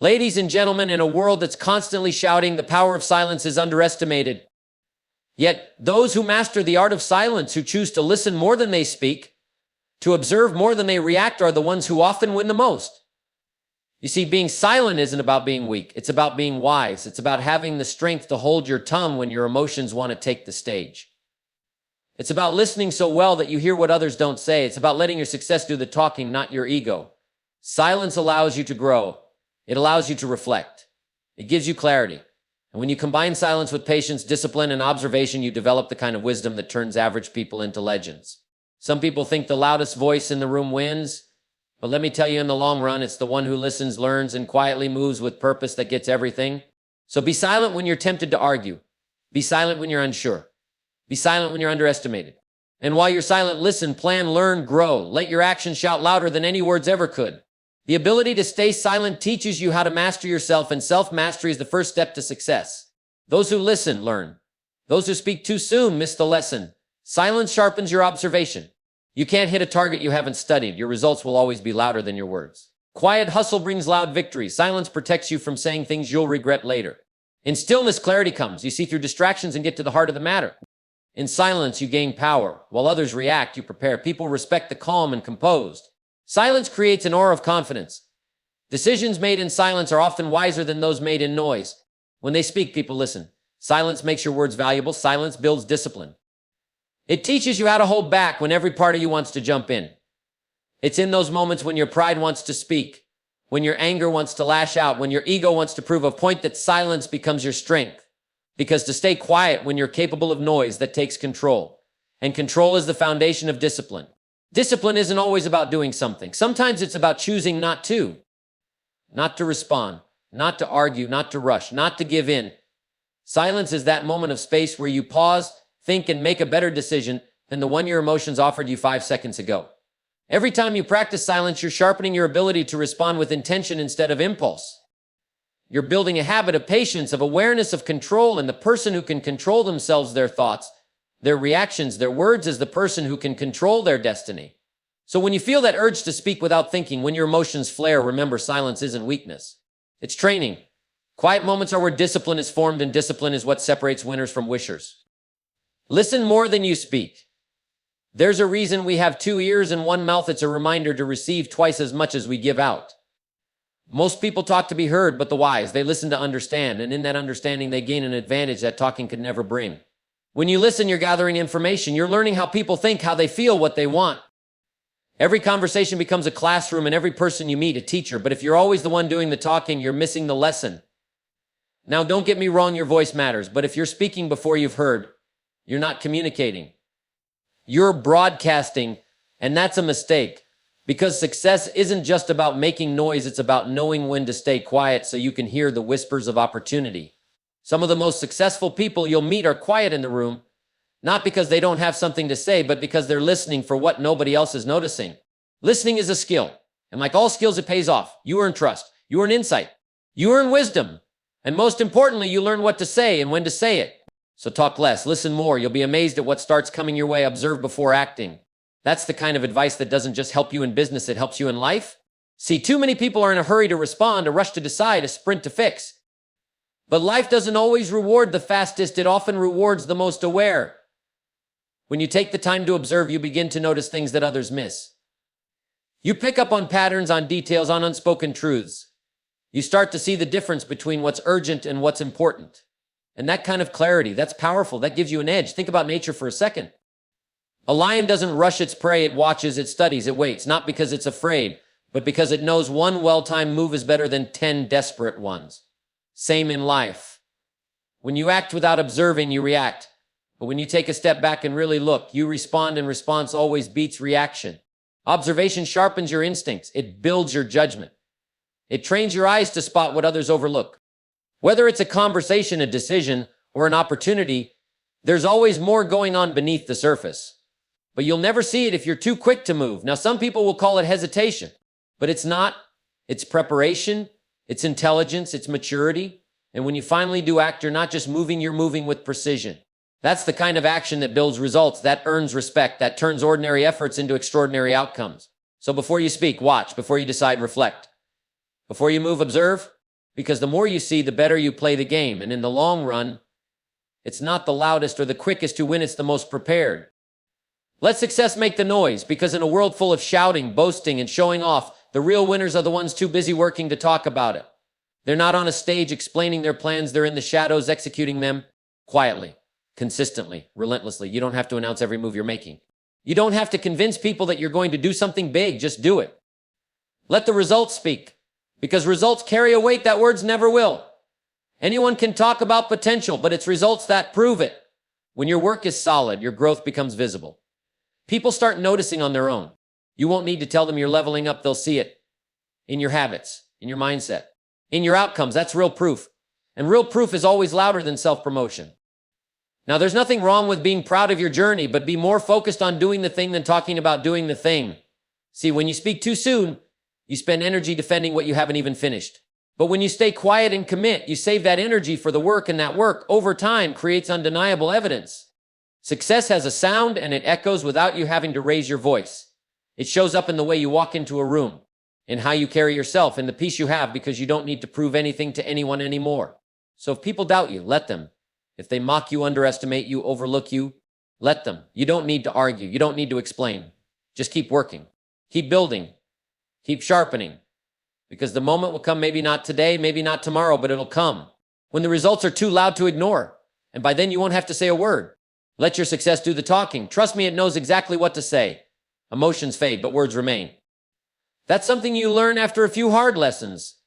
Ladies and gentlemen, in a world that's constantly shouting, the power of silence is underestimated. Yet those who master the art of silence, who choose to listen more than they speak, to observe more than they react, are the ones who often win the most. You see, being silent isn't about being weak. It's about being wise. It's about having the strength to hold your tongue when your emotions want to take the stage. It's about listening so well that you hear what others don't say. It's about letting your success do the talking, not your ego. Silence allows you to grow. It allows you to reflect. It gives you clarity. And when you combine silence with patience, discipline, and observation, you develop the kind of wisdom that turns average people into legends. Some people think the loudest voice in the room wins, but let me tell you, in the long run, it's the one who listens, learns, and quietly moves with purpose that gets everything. So be silent when you're tempted to argue. Be silent when you're unsure. Be silent when you're underestimated. And while you're silent, listen, plan, learn, grow. Let your actions shout louder than any words ever could. The ability to stay silent teaches you how to master yourself, and self-mastery is the first step to success. Those who listen, learn. Those who speak too soon miss the lesson. Silence sharpens your observation. You can't hit a target you haven't studied. Your results will always be louder than your words. Quiet hustle brings loud victory. Silence protects you from saying things you'll regret later. In stillness, clarity comes. You see through distractions and get to the heart of the matter. In silence, you gain power. While others react, you prepare. People respect the calm and composed. Silence creates an aura of confidence. Decisions made in silence are often wiser than those made in noise. When they speak, people listen. Silence makes your words valuable. Silence builds discipline. It teaches you how to hold back when every part of you wants to jump in. It's in those moments when your pride wants to speak, when your anger wants to lash out, when your ego wants to prove a point, that silence becomes your strength. Because to stay quiet when you're capable of noise, that takes control. And control is the foundation of discipline. Discipline isn't always about doing something. Sometimes it's about choosing not to respond, not to argue, not to rush, not to give in. Silence is that moment of space where you pause, think, and make a better decision than the one your emotions offered you 5 seconds ago. Every time you practice silence, you're sharpening your ability to respond with intention instead of impulse. You're building a habit of patience, of awareness, of control, and the person who can control themselves, their thoughts, their reactions, their words, is the person who can control their destiny. So when you feel that urge to speak without thinking, when your emotions flare, remember, silence isn't weakness. It's training. Quiet moments are where discipline is formed, and discipline is what separates winners from wishers. Listen more than you speak. There's a reason we have 2 ears and 1 mouth. It's a reminder to receive twice as much as we give out. Most people talk to be heard, but the wise, they listen to understand, and in that understanding, they gain an advantage that talking could never bring. When you listen, you're gathering information. You're learning how people think, how they feel, what they want. Every conversation becomes a classroom, and every person you meet a teacher. But if you're always the one doing the talking, you're missing the lesson. Now, don't get me wrong, your voice matters, but if you're speaking before you've heard, you're not communicating. You're broadcasting, and that's a mistake. Because success isn't just about making noise, it's about knowing when to stay quiet so you can hear the whispers of opportunity. Some of the most successful people you'll meet are quiet in the room, not because they don't have something to say, but because they're listening for what nobody else is noticing. Listening is a skill, and like all skills, it pays off. You earn trust, you earn insight, you earn wisdom, and most importantly, you learn what to say and when to say it. So talk less, listen more. You'll be amazed at what starts coming your way. Observe before acting. That's the kind of advice that doesn't just help you in business, it helps you in life. See, too many people are in a hurry to respond, a rush to decide, a sprint to fix. But life doesn't always reward the fastest, it often rewards the most aware. When you take the time to observe, you begin to notice things that others miss. You pick up on patterns, on details, on unspoken truths. You start to see the difference between what's urgent and what's important. And that kind of clarity, that's powerful. That gives you an edge. Think about nature for a second. A lion doesn't rush its prey. It watches, it studies, it waits. Not because it's afraid, but because it knows one well-timed move is better than 10 desperate ones. Same in life. When you act without observing, you react. But when you take a step back and really look, you respond, and response always beats reaction. Observation sharpens your instincts. It builds your judgment. It trains your eyes to spot what others overlook. Whether it's a conversation, a decision, or an opportunity, there's always more going on beneath the surface. But you'll never see it if you're too quick to move. Now, some people will call it hesitation, but it's not. It's preparation, it's intelligence, it's maturity. And when you finally do act, you're not just moving, you're moving with precision. That's the kind of action that builds results, that earns respect, that turns ordinary efforts into extraordinary outcomes. So before you speak, watch. Before you decide, reflect. Before you move, observe. Because the more you see, the better you play the game. And in the long run, it's not the loudest or the quickest who win, it's the most prepared. Let success make the noise, because in a world full of shouting, boasting, and showing off, the real winners are the ones too busy working to talk about it. They're not on a stage explaining their plans, they're in the shadows executing them quietly, consistently, relentlessly. You don't have to announce every move you're making. You don't have to convince people that you're going to do something big, just do it. Let the results speak, because results carry a weight that words never will. Anyone can talk about potential, but it's results that prove it. When your work is solid, your growth becomes visible. People start noticing on their own. You won't need to tell them you're leveling up. They'll see it in your habits, in your mindset, in your outcomes. That's real proof. And real proof is always louder than self-promotion. Now, there's nothing wrong with being proud of your journey, but be more focused on doing the thing than talking about doing the thing. See, when you speak too soon, you spend energy defending what you haven't even finished. But when you stay quiet and commit, you save that energy for the work, and that work, over time, creates undeniable evidence. Success has a sound, and it echoes without you having to raise your voice. It shows up in the way you walk into a room, in how you carry yourself, in the peace you have, because you don't need to prove anything to anyone anymore. So if people doubt you, let them. If they mock you, underestimate you, overlook you, let them. You don't need to argue. You don't need to explain. Just keep working. Keep building. Keep sharpening. Because the moment will come, maybe not today, maybe not tomorrow, but it'll come when the results are too loud to ignore. And by then you won't have to say a word. Let your success do the talking. Trust me, it knows exactly what to say. Emotions fade, but words remain. That's something you learn after a few hard lessons.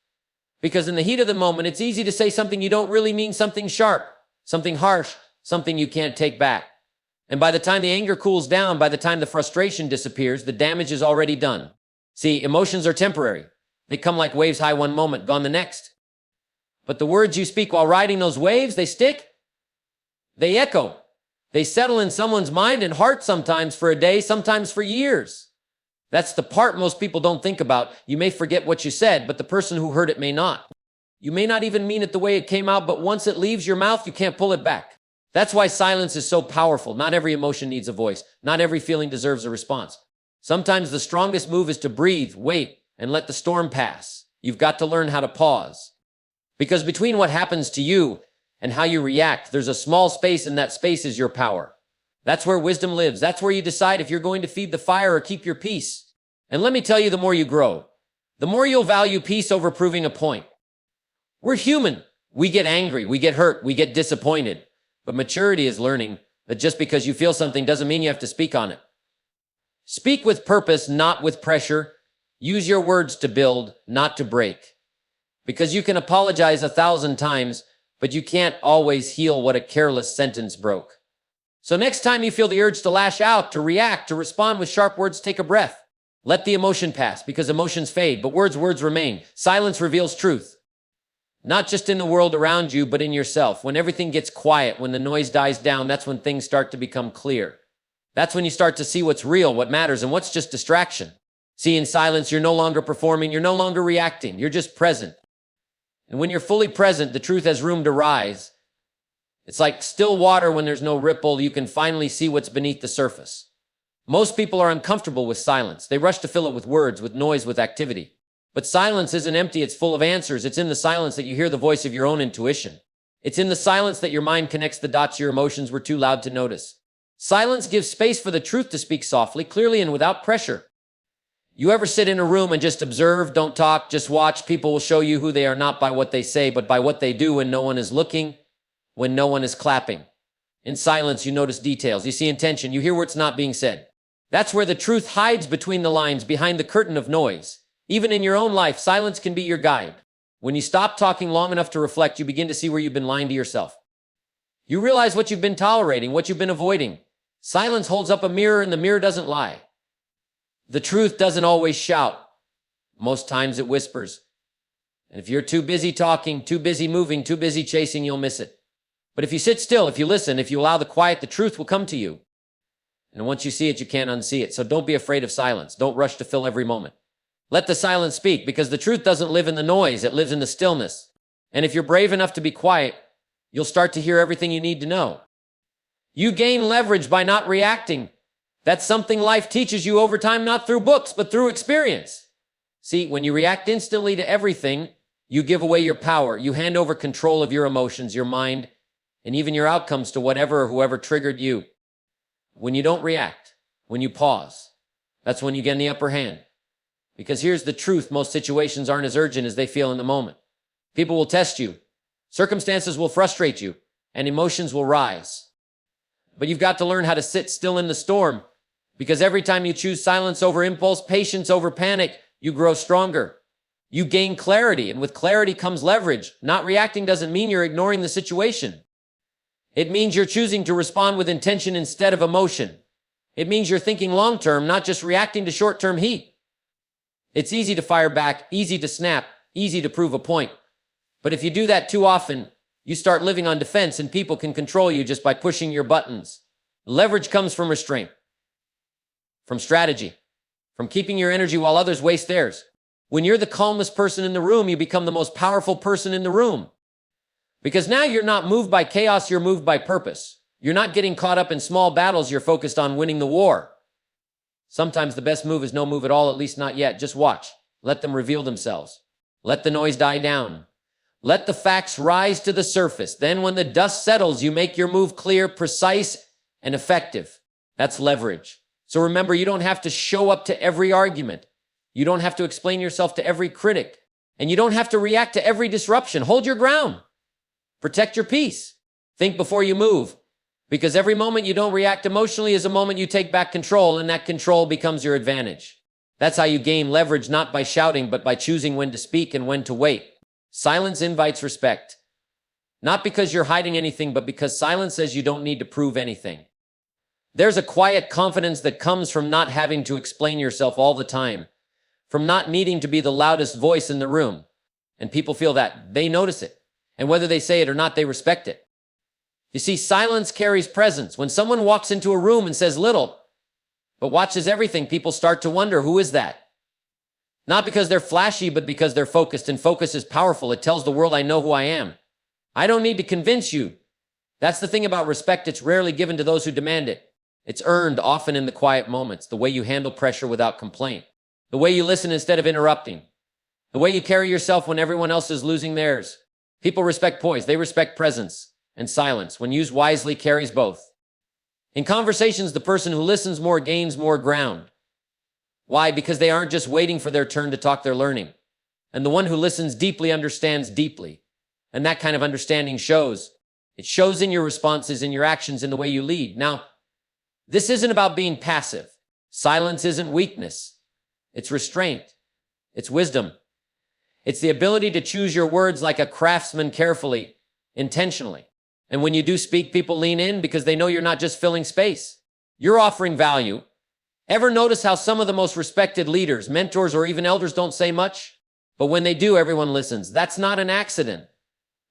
Because in the heat of the moment, it's easy to say something you don't really mean, something sharp, something harsh, something you can't take back. And by the time the anger cools down, by the time the frustration disappears, the damage is already done. See, emotions are temporary. They come like waves, high one moment, gone the next. But the words you speak while riding those waves, they stick. They echo. They settle in someone's mind and heart, sometimes for a day, sometimes for years. That's the part most people don't think about. You may forget what you said, but the person who heard it may not. You may not even mean it the way it came out, but once it leaves your mouth, you can't pull it back. That's why silence is so powerful. Not every emotion needs a voice. Not every feeling deserves a response. Sometimes the strongest move is to breathe, wait, and let the storm pass. You've got to learn how to pause. Because between what happens to you and how you react, there's a small space, and that space is your power. That's where wisdom lives. That's where you decide if you're going to feed the fire or keep your peace. And let me tell you, the more you grow, the more you'll value peace over proving a point. We're human. We get angry, we get hurt, we get disappointed. But maturity is learning that just because you feel something doesn't mean you have to speak on it. Speak with purpose, not with pressure. Use your words to build, not to break. Because you can apologize 1,000 times, but you can't always heal what a careless sentence broke. So next time you feel the urge to lash out, to react, to respond with sharp words, take a breath. Let the emotion pass, because emotions fade, but words remain. Silence reveals truth. Not just in the world around you, but in yourself. When everything gets quiet, when the noise dies down, that's when things start to become clear. That's when you start to see what's real, what matters, and what's just distraction. See, in silence, you're no longer performing, you're no longer reacting, you're just present. And when you're fully present, the truth has room to rise. It's like still water when there's no ripple. You can finally see what's beneath the surface. Most people are uncomfortable with silence. They rush to fill it with words, with noise, with activity. But silence isn't empty. It's full of answers. It's in the silence that you hear the voice of your own intuition. It's in the silence that your mind connects the dots your emotions were too loud to notice. Silence gives space for the truth to speak softly, clearly, and without pressure. You ever sit in a room and just observe, don't talk, just watch? People will show you who they are not by what they say, but by what they do when no one is looking, when no one is clapping. In silence, you notice details. You see intention. You hear what's not being said. That's where the truth hides between the lines, behind the curtain of noise. Even in your own life, silence can be your guide. When you stop talking long enough to reflect, you begin to see where you've been lying to yourself. You realize what you've been tolerating, what you've been avoiding. Silence holds up a mirror, and the mirror doesn't lie. The truth doesn't always shout. Most times it whispers. And if you're too busy talking, too busy moving, too busy chasing, you'll miss it. But if you sit still, if you listen, if you allow the quiet, the truth will come to you. And once you see it, you can't unsee it. So don't be afraid of silence. Don't rush to fill every moment. Let the silence speak, because the truth doesn't live in the noise. It lives in the stillness. And if you're brave enough to be quiet, you'll start to hear everything you need to know. You gain leverage by not reacting. That's something life teaches you over time, not through books, but through experience. See, when you react instantly to everything, You give away your power. You hand over control of your emotions, your mind, and even your outcomes to whatever or whoever triggered you. When you don't react, when you pause, that's when you get the upper hand. Because here's the truth, most situations aren't as urgent as they feel in the moment. People will test you, circumstances will frustrate you, and emotions will rise. But you've got to learn how to sit still in the storm, because every time you choose silence over impulse, patience over panic, you grow stronger. You gain clarity, and with clarity comes leverage. Not reacting doesn't mean you're ignoring the situation. It means you're choosing to respond with intention instead of emotion. It means you're thinking long-term, not just reacting to short-term heat. It's easy to fire back, easy to snap, easy to prove a point. But if you do that too often, you start living on defense and people can control you just by pushing your buttons. Leverage comes from restraint, from strategy, from keeping your energy while others waste theirs. When you're the calmest person in the room, you become the most powerful person in the room. Because now you're not moved by chaos, you're moved by purpose. You're not getting caught up in small battles, you're focused on winning the war. Sometimes the best move is no move at all, at least not yet. Just watch. Let them reveal themselves. Let the noise die down. Let the facts rise to the surface. Then when the dust settles, you make your move clear, precise, and effective. That's leverage. So remember, you don't have to show up to every argument. You don't have to explain yourself to every critic. And you don't have to react to every disruption. Hold your ground. Protect your peace. Think before you move. Because every moment you don't react emotionally is a moment you take back control, and that control becomes your advantage. That's how you gain leverage, not by shouting, but by choosing when to speak and when to wait. Silence invites respect. Not because you're hiding anything, but because silence says you don't need to prove anything. There's a quiet confidence that comes from not having to explain yourself all the time, from not needing to be the loudest voice in the room. And people feel that. They notice it. And whether they say it or not, they respect it. You see, silence carries presence. When someone walks into a room and says little, but watches everything, people start to wonder, who is that? Not because they're flashy, but because they're focused, and focus is powerful. It tells the world, I know who I am. I don't need to convince you. That's the thing about respect. It's rarely given to those who demand it. It's earned often in the quiet moments, the way you handle pressure without complaint, the way you listen instead of interrupting, the way you carry yourself when everyone else is losing theirs. People respect poise. They respect presence. And silence, when used wisely, carries both. In conversations, the person who listens more gains more ground. Why? Because they aren't just waiting for their turn to talk, they're learning. And the one who listens deeply understands deeply. And that kind of understanding shows. It shows in your responses, in your actions, in the way you lead. Now, this isn't about being passive. Silence isn't weakness. It's restraint. It's wisdom. It's the ability to choose your words like a craftsman, carefully, intentionally. And when you do speak, people lean in because they know you're not just filling space. You're offering value. Ever notice how some of the most respected leaders, mentors, or even elders don't say much? But when they do, everyone listens. That's not an accident.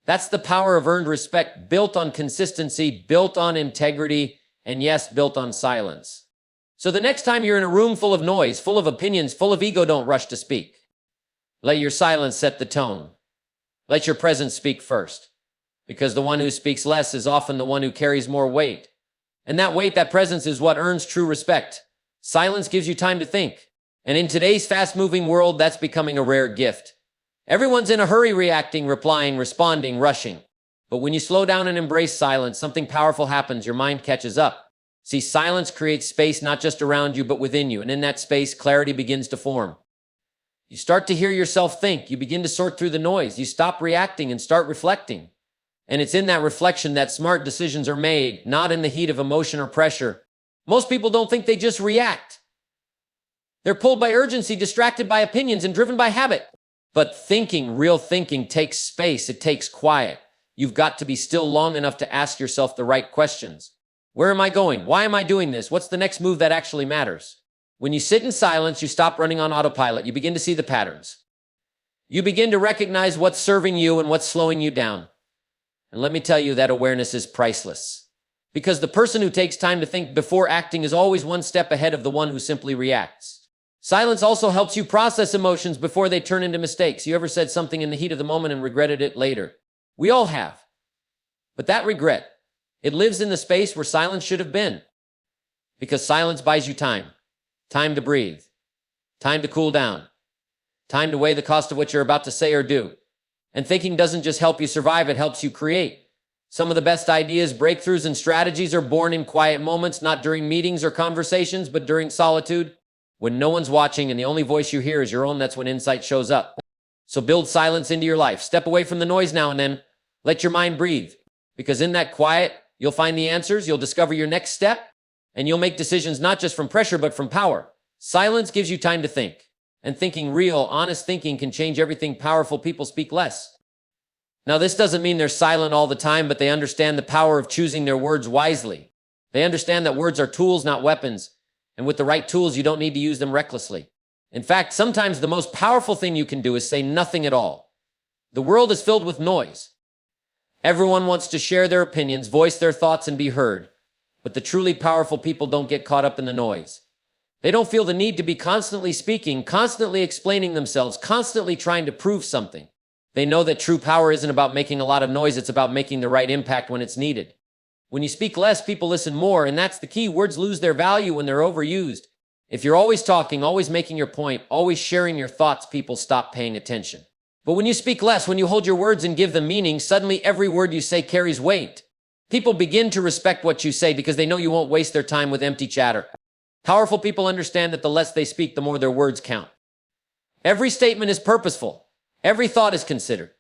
That's the power of earned respect, built on consistency, built on integrity, and yes, built on silence. So the next time you're in a room full of noise, full of opinions, full of ego, don't rush to speak. Let your silence set the tone. Let your presence speak first. Because the one who speaks less is often the one who carries more weight. And that weight, that presence, is what earns true respect. Silence gives you time to think. And in today's fast-moving world, that's becoming a rare gift. Everyone's in a hurry, reacting, replying, responding, rushing. But when you slow down and embrace silence, something powerful happens. Your mind catches up. See, silence creates space not just around you, but within you. And in that space, clarity begins to form. You start to hear yourself think. You begin to sort through the noise. You stop reacting and start reflecting. And it's in that reflection that smart decisions are made, not in the heat of emotion or pressure. Most people don't think, they just react. They're pulled by urgency, distracted by opinions, and driven by habit. But thinking, real thinking, takes space. It takes quiet. You've got to be still long enough to ask yourself the right questions. Where am I going? Why am I doing this? What's the next move that actually matters? When you sit in silence, you stop running on autopilot. You begin to see the patterns. You begin to recognize what's serving you and what's slowing you down. And let me tell you, that awareness is priceless. Because the person who takes time to think before acting is always one step ahead of the one who simply reacts. Silence also helps you process emotions before they turn into mistakes. You ever said something in the heat of the moment and regretted it later? We all have. But that regret, it lives in the space where silence should have been. Because silence buys you time. Time to breathe. Time to cool down. Time to weigh the cost of what you're about to say or do. And thinking doesn't just help you survive, it helps you create. Some of the best ideas, breakthroughs, and strategies are born in quiet moments, not during meetings or conversations, but during solitude. When no one's watching and the only voice you hear is your own, that's when insight shows up. So build silence into your life. Step away from the noise now and then. Let your mind breathe. Because in that quiet, you'll find the answers, you'll discover your next step, and you'll make decisions not just from pressure, but from power. Silence gives you time to think. And thinking real, honest thinking can change everything. Powerful people speak less. Now, this doesn't mean they're silent all the time, but they understand the power of choosing their words wisely. They understand that words are tools, not weapons. And with the right tools, you don't need to use them recklessly. In fact, sometimes the most powerful thing you can do is say nothing at all. The world is filled with noise. Everyone wants to share their opinions, voice their thoughts, and be heard. But the truly powerful people don't get caught up in the noise. They don't feel the need to be constantly speaking, constantly explaining themselves, constantly trying to prove something. They know that true power isn't about making a lot of noise, it's about making the right impact when it's needed. When you speak less, people listen more, and that's the key. Words lose their value when they're overused. If you're always talking, always making your point, always sharing your thoughts, people stop paying attention. But when you speak less, when you hold your words and give them meaning, suddenly every word you say carries weight. People begin to respect what you say because they know you won't waste their time with empty chatter. Powerful people understand that the less they speak, the more their words count. Every statement is purposeful. Every thought is considered.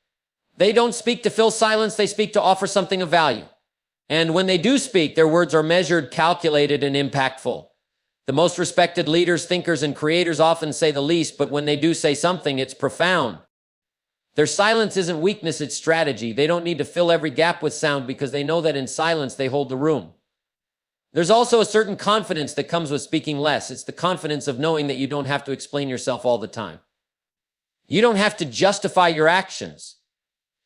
They don't speak to fill silence, they speak to offer something of value. And when they do speak, their words are measured, calculated, and impactful. The most respected leaders, thinkers, and creators often say the least, but when they do say something, it's profound. Their silence isn't weakness, it's strategy. They don't need to fill every gap with sound because they know that in silence they hold the room. There's also a certain confidence that comes with speaking less. It's the confidence of knowing that you don't have to explain yourself all the time. You don't have to justify your actions.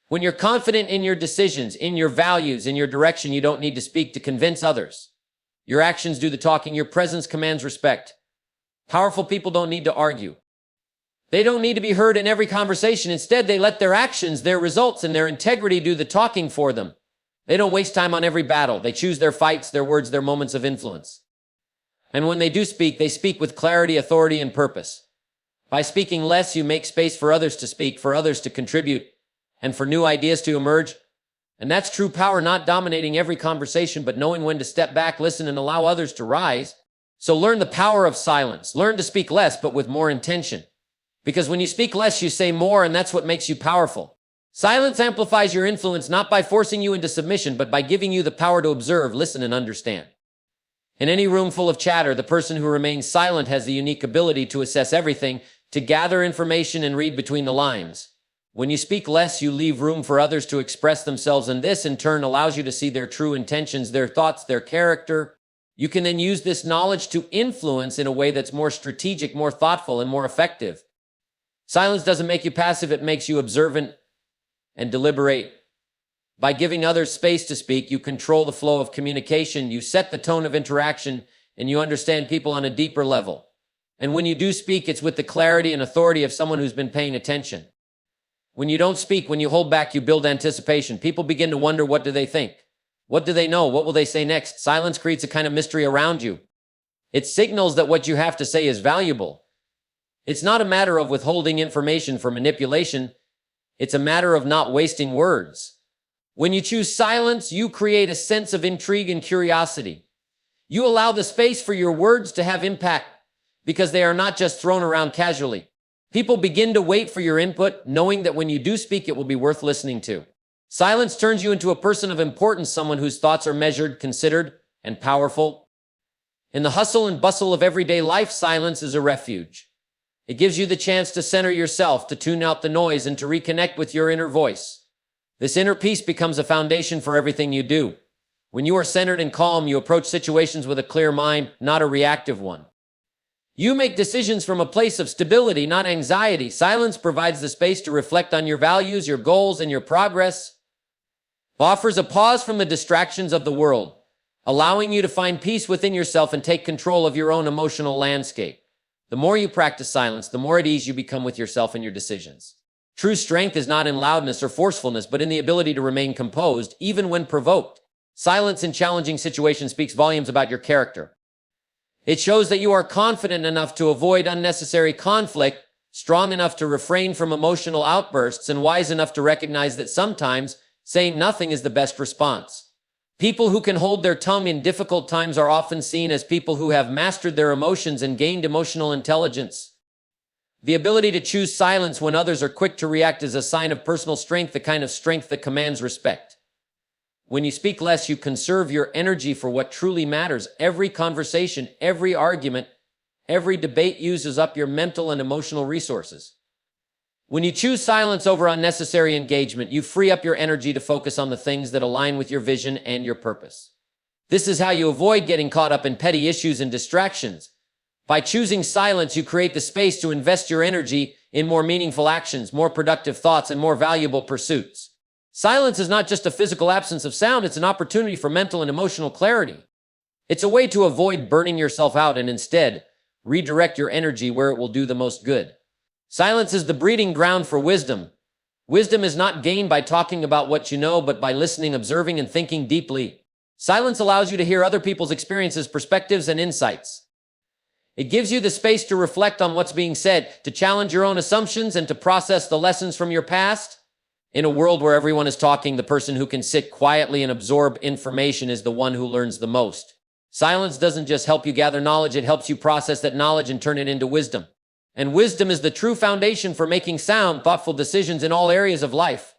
When you're confident in your decisions, in your values, in your direction, you don't need to speak to convince others. Your actions do the talking. Your presence commands respect. Powerful people don't need to argue. They don't need to be heard in every conversation. Instead, they let their actions, their results, and their integrity do the talking for them. They don't waste time on every battle. They choose their fights, their words, their moments of influence. And when they do speak, they speak with clarity, authority, and purpose. By speaking less, you make space for others to speak, for others to contribute, and for new ideas to emerge. And that's true power, not dominating every conversation, but knowing when to step back, listen, and allow others to rise. So learn the power of silence. Learn to speak less, but with more intention. Because when you speak less, you say more, and that's what makes you powerful. Silence amplifies your influence not by forcing you into submission, but by giving you the power to observe, listen, and understand. In any room full of chatter, the person who remains silent has the unique ability to assess everything, to gather information and read between the lines. When you speak less, you leave room for others to express themselves, and this in turn allows you to see their true intentions, their thoughts, their character. You can then use this knowledge to influence in a way that's more strategic, more thoughtful, and more effective. Silence doesn't make you passive, it makes you observant and deliberate. By giving others space to speak, you control the flow of communication, you set the tone of interaction, and you understand people on a deeper level. And when you do speak, it's with the clarity and authority of someone who's been paying attention. When you don't speak, when you hold back, you build anticipation. People begin to wonder, what do they think? What do they know? What will they say next? Silence creates a kind of mystery around you. It signals that what you have to say is valuable. It's not a matter of withholding information for manipulation. It's a matter of not wasting words. When you choose silence, you create a sense of intrigue and curiosity. You allow the space for your words to have impact because they are not just thrown around casually. People begin to wait for your input, knowing that when you do speak, it will be worth listening to. Silence turns you into a person of importance, someone whose thoughts are measured, considered, and powerful. In the hustle and bustle of everyday life, silence is a refuge. It gives you the chance to center yourself, to tune out the noise, and to reconnect with your inner voice. This inner peace becomes a foundation for everything you do. When you are centered and calm, you approach situations with a clear mind, not a reactive one. You make decisions from a place of stability, not anxiety. Silence provides the space to reflect on your values, your goals, and your progress. It offers a pause from the distractions of the world, allowing you to find peace within yourself and take control of your own emotional landscape. The more you practice silence, the more at ease you become with yourself and your decisions. True strength is not in loudness or forcefulness, but in the ability to remain composed, even when provoked. Silence in challenging situations speaks volumes about your character. It shows that you are confident enough to avoid unnecessary conflict, strong enough to refrain from emotional outbursts, and wise enough to recognize that sometimes saying nothing is the best response. People who can hold their tongue in difficult times are often seen as people who have mastered their emotions and gained emotional intelligence. The ability to choose silence when others are quick to react is a sign of personal strength, the kind of strength that commands respect. When you speak less, you conserve your energy for what truly matters. Every conversation, every argument, every debate uses up your mental and emotional resources. When you choose silence over unnecessary engagement, you free up your energy to focus on the things that align with your vision and your purpose. This is how you avoid getting caught up in petty issues and distractions. By choosing silence, you create the space to invest your energy in more meaningful actions, more productive thoughts, and more valuable pursuits. Silence is not just a physical absence of sound, it's an opportunity for mental and emotional clarity. It's a way to avoid burning yourself out and instead redirect your energy where it will do the most good. Silence is the breeding ground for wisdom. Wisdom is not gained by talking about what you know, but by listening, observing, and thinking deeply. Silence allows you to hear other people's experiences, perspectives, and insights. It gives you the space to reflect on what's being said, to challenge your own assumptions, and to process the lessons from your past. In a world where everyone is talking, the person who can sit quietly and absorb information is the one who learns the most. Silence doesn't just help you gather knowledge, it helps you process that knowledge and turn it into wisdom. And wisdom is the true foundation for making sound, thoughtful decisions in all areas of life.